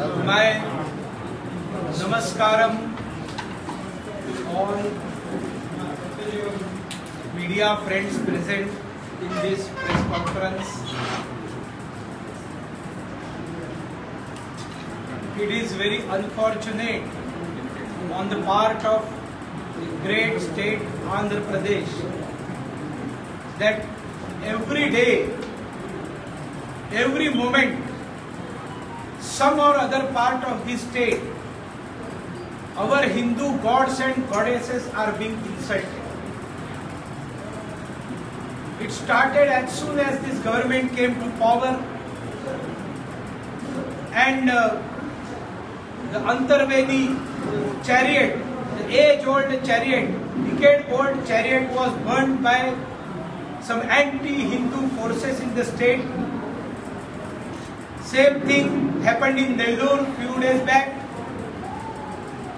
My namaskaram to all media friends present in this press conference. It is very unfortunate on the part of the great state Andhra Pradesh that every day, every moment, some or other part of this state, our Hindu gods and goddesses are being insulted. It started as soon as this government came to power, and the Antarvedi chariot, the age-old chariot, decade-old chariot was burned by some anti-Hindu forces in the state. Same thing happened in Nellore few days back.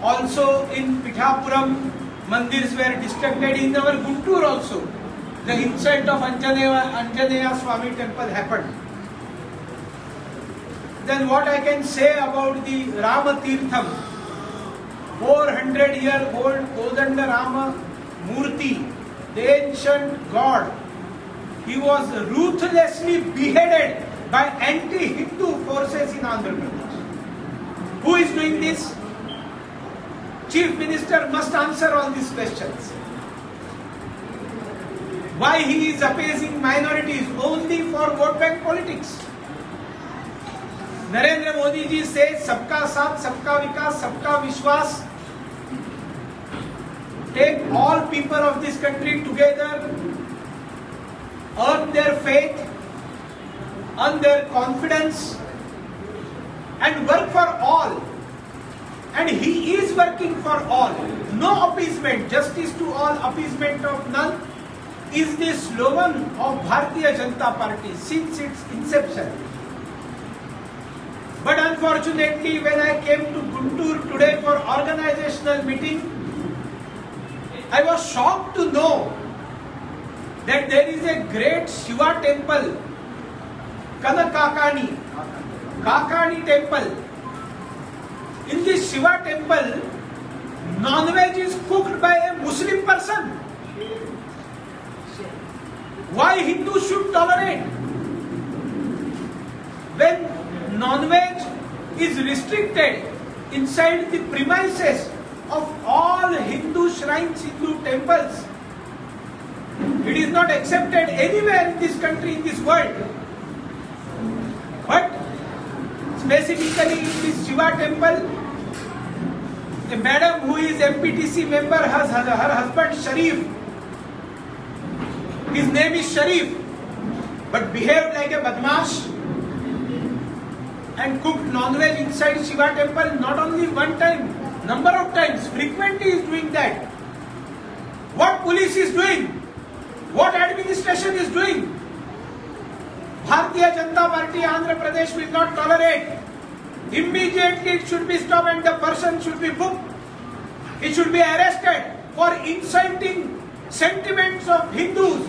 Also in Pithapuram, mandirs were destructed. In our Guntur also, the insult of Anjaneya Swami temple happened. Then what I can say about the Rama Tirtham, 400-year-old Kodanda Rama Murti, the ancient god, he was ruthlessly beheaded by anti-Hindu forces in Andhra Pradesh. Who is doing this? Chief Minister must answer all these questions. Why he is appeasing minorities only for vote bank politics? Narendra Modi ji says, "Sabka Saath, Sabka Vikas, Sabka Vishwas." Take all people of this country together, earn their faith, earn their confidence, and work for all. And he is working for all. No appeasement, justice to all, appeasement of none, is the slogan of Bharatiya Janata Party since its inception. But unfortunately, when I came to Guntur today for organizational meeting, I was shocked to know that there is a great Shiva temple, Kakani temple. In this Shiva temple, non-veg is cooked by a Muslim person. Why Hindus should tolerate? When non-veg is restricted inside the premises of all Hindu shrines, Hindu temples, it is not accepted anywhere in this country, in this world. But specifically in this Shiva temple, a madam who is MPTC member, her husband Sharif, his name is Sharif, but behaved like a badmash and cooked non-veg inside Shiva temple not only one time, number of times, frequently is doing that. What police is doing? What administration is doing? Bharatiya Janata Party Andhra Pradesh will not tolerate. Immediately it should be stopped and the person should be booked. He should be arrested for insulting sentiments of Hindus,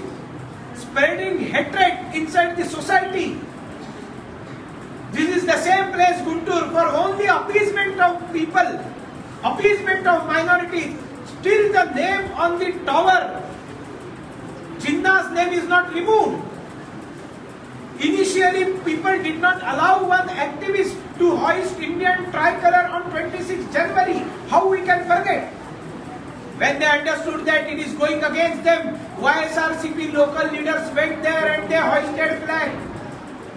spreading hatred inside the society. This is the same place, Guntur, for only appeasement of people, appeasement of minorities. Still the name on the tower, Jinnah's name is not removed. Initially, people did not allow one activist to hoist Indian tricolor on 26 January. How we can forget? When they understood that it is going against them, YSRCP local leaders went there and they hoisted flag.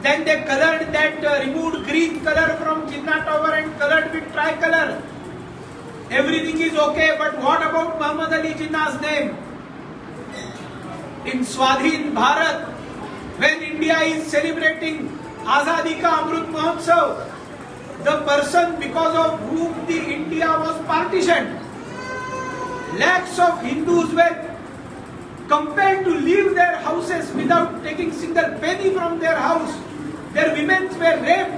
Then they colored that, removed green color from Jinnah Tower and colored with tricolor. Everything is okay, but what about Muhammad Ali Jinnah's name? In Swadhin Bharat, when India is celebrating Azadi Ka Amrut Mahotsav, the person because of whom the India was partitioned, lakhs of Hindus were compelled to leave their houses without taking single penny from their house. Their women were raped.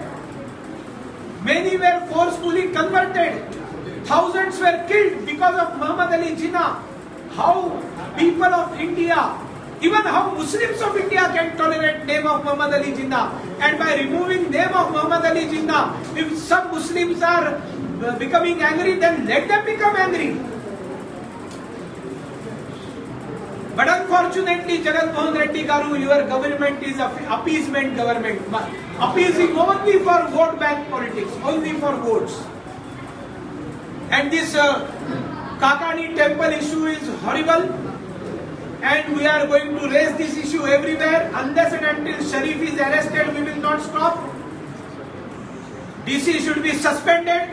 Many were forcefully converted. Thousands were killed because of Muhammad Ali Jinnah. How people of India, even how Muslims of India can tolerate name of Muhammad Ali Jinnah? and by removing name of Muhammad Ali Jinnah, if some Muslims are becoming angry, then let them become angry. But unfortunately, Jagan Mohan Reddy Garu, your government is appeasement government, appeasing only for vote bank politics, only for votes. And this Kakani temple issue is horrible, and we are going to raise this issue everywhere. Unless and until Sharif is arrested, we will not stop. DC should be suspended.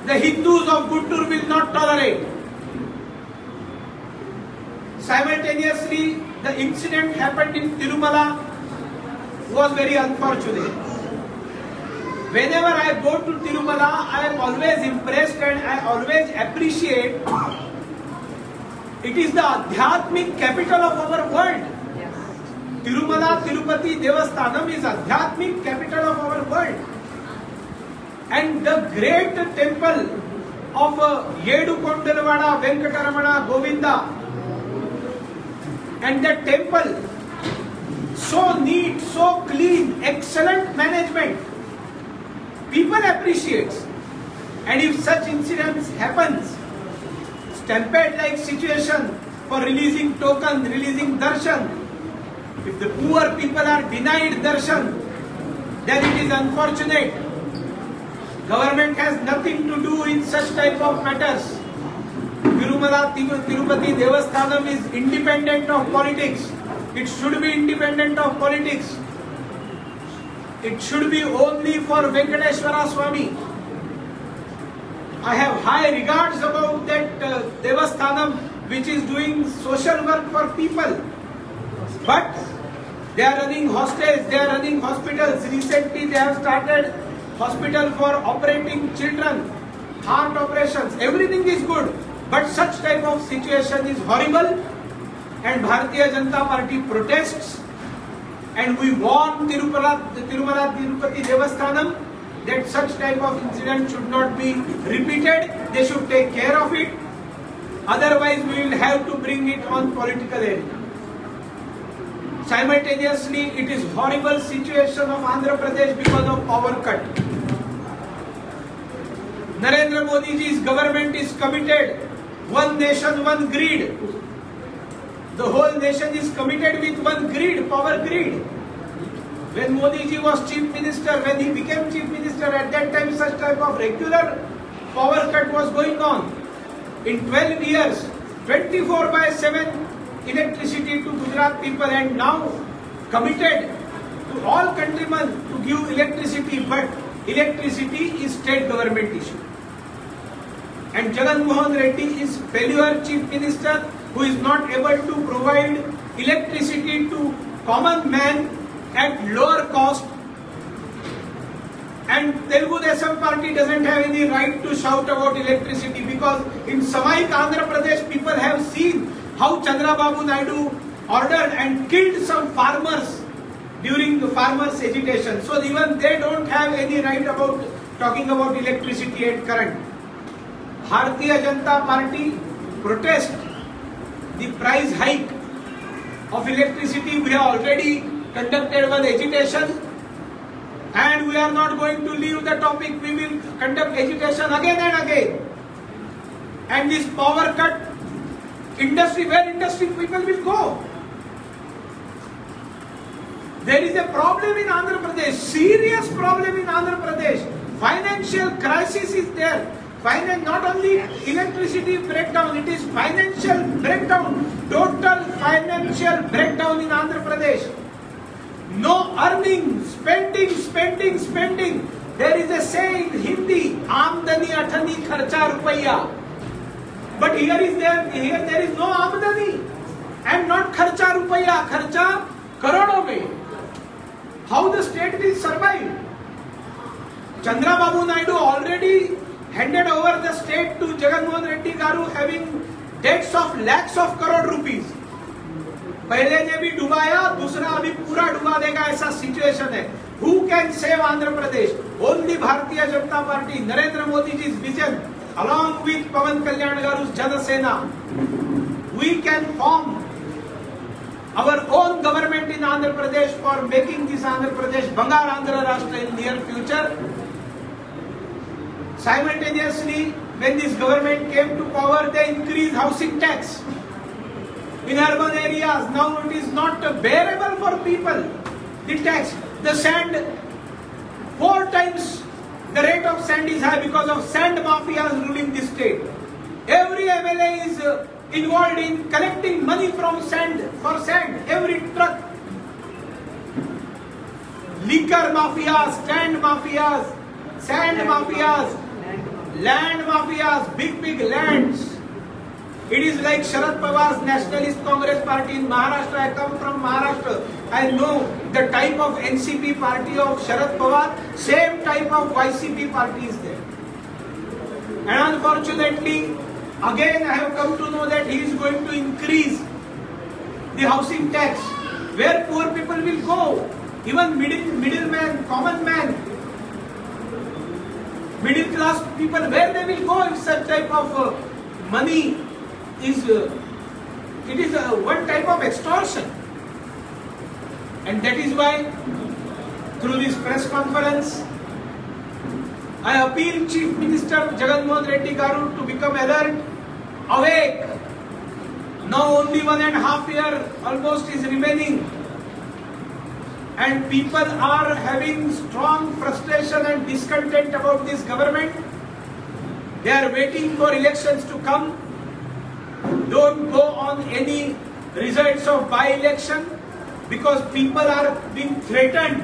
The Hindus of Guntur will not tolerate. Simultaneously, the incident happened in Tirumala was very unfortunate. Whenever I go to Tirumala, I am always impressed and I always appreciate. It is the Adhyatmic capital of our world. Tirumala Tirupati Devasthanam is Adhyatmic capital of our world. And the great temple of Yedu Kondalavada Venkataramana Govinda, and that temple, so neat, so clean, excellent management, people appreciate. And if such incidents happens, stampede-like situation for releasing token, releasing darshan, if the poor people are denied darshan, then it is unfortunate. Government has nothing to do in such type of matters. Tirumala Tirupati Devasthanam is independent of politics. It should be independent of politics. It should be only for Venkateshwara Swami. I have high regards about that Devasthanam, which is doing social work for people. But they are running hostels, they are running hospitals. Recently they have started hospital for operating children, heart operations. Everything is good. But such type of situation is horrible, and Bharatiya Janata Party protests, and we warn Tirumala Tirupati Devasthanam that such type of incident should not be repeated. They should take care of it. Otherwise, we will have to bring it on political arena. Simultaneously, it is horrible situation of Andhra Pradesh because of power cut. Narendra Modi ji's government is committed. One nation, one grid. The whole nation is committed with one grid, power grid. When Modi ji was chief minister, when he became chief minister, at that time such type of regular power cut was going on. In 12 years, 24/7 electricity to Gujarat people, and now committed to all countrymen to give electricity, but electricity is state government issue. And Jagan Mohan Reddy is failure chief minister who is not able to provide electricity to common man at lower cost. And Telugu Desam party doesn't have any right to shout about electricity, because in Samaik Andhra Pradesh people have seen how Chandrababu Naidu ordered and killed some farmers during the farmers' agitation. So even they don't have any right about talking about electricity and current. Bharatiya Janata Party protest the price hike of electricity. We have already conducted one agitation, and we are not going to leave the topic. We will conduct agitation again and again. And this power cut, industry, where industry people will go? There is a problem in Andhra Pradesh, serious problem in Andhra Pradesh. Financial crisis is there. Not only electricity breakdown, it is financial breakdown, total financial breakdown in Andhra Pradesh. No earning, spending. There is a saying in Hindi, Amdani Athani Kharcha Rupaiya. But here there is no Amdani and not Kharcha Rupaiya, Kharcha Karodon mein. How the state will survive? Chandrababu Naidu already handed over the state to Jagan Mohan Reddy Garu, having debts of lakhs of crore rupees. पहले ने भी डुबाया, दूसरा अभी पूरा डुबा देगा, ऐसा situation है. Who can save Andhra Pradesh? Only Bharatiya Janata Party, Narendra Modi ji's vision, along with Pawan Kalyan Garu's Jana Sena. We can form our own government in Andhra Pradesh for making this Andhra Pradesh Bangar Andhra Rashtra in near future. Simultaneously, when this government came to power, they increased housing tax in urban areas. Now it is not bearable for people. The tax, the sand, 4 times the rate of sand is high because of sand mafias ruling this state. Every MLA is involved in collecting money from sand, for sand, every truck. Liquor mafias, sand mafias, land mafias, big lands. It is like Sharad Pawar's Nationalist Congress Party in Maharashtra. I come from Maharashtra. I know the type of NCP party of Sharad Pawar, same type of YCP party is there. And unfortunately, again I have come to know that he is going to increase the housing tax. Where poor people will go? Even middleman, common man, middle class people, where they will go if such type of money is, it is one type of extortion. And that is why through this press conference, I appeal Chief Minister Jagan Mohan Reddy Garu to become alert, awake. Now only 1.5 years almost is remaining. And people are having strong frustration and discontent about this government. They are waiting for elections to come. Don't go on any results of by-election, because people are being threatened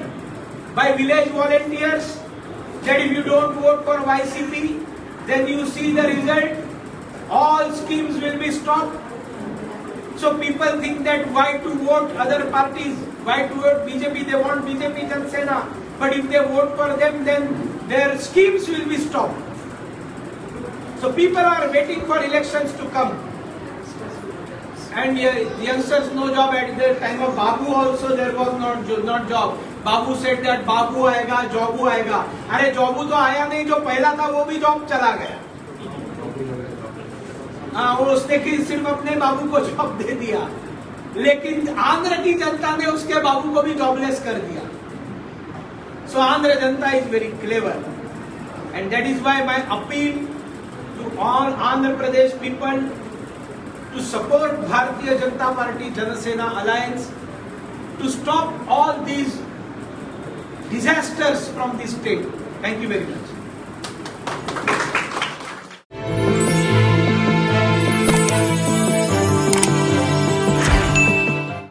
by village volunteers that if you don't vote for YCP, then you see the result, all schemes will be stopped. So people think that why to vote other parties, why to vote BJP, they want BJP Jan Sena, but if they vote for them, then their schemes will be stopped. So people are waiting for elections to come. And youngsters no job. At the time of Babu also there was not job. Babu said that Babu आएगा, Jobu आएगा. अरे Jobu तो आया नहीं, जो पहला था वो भी जॉब चला गया. वो उसने सिर्फ अपने बाबू को जॉब दे दिया, लेकिन आंध्र की जनता ने उसके बाबू को भी जॉबलेस कर दिया. So Andhra Janata is very clever, and that is why my appeal to all Andhra Pradesh people to support Bharatiya Janata Party Jana Sena Alliance to stop all these disasters from this state. Thank you very much.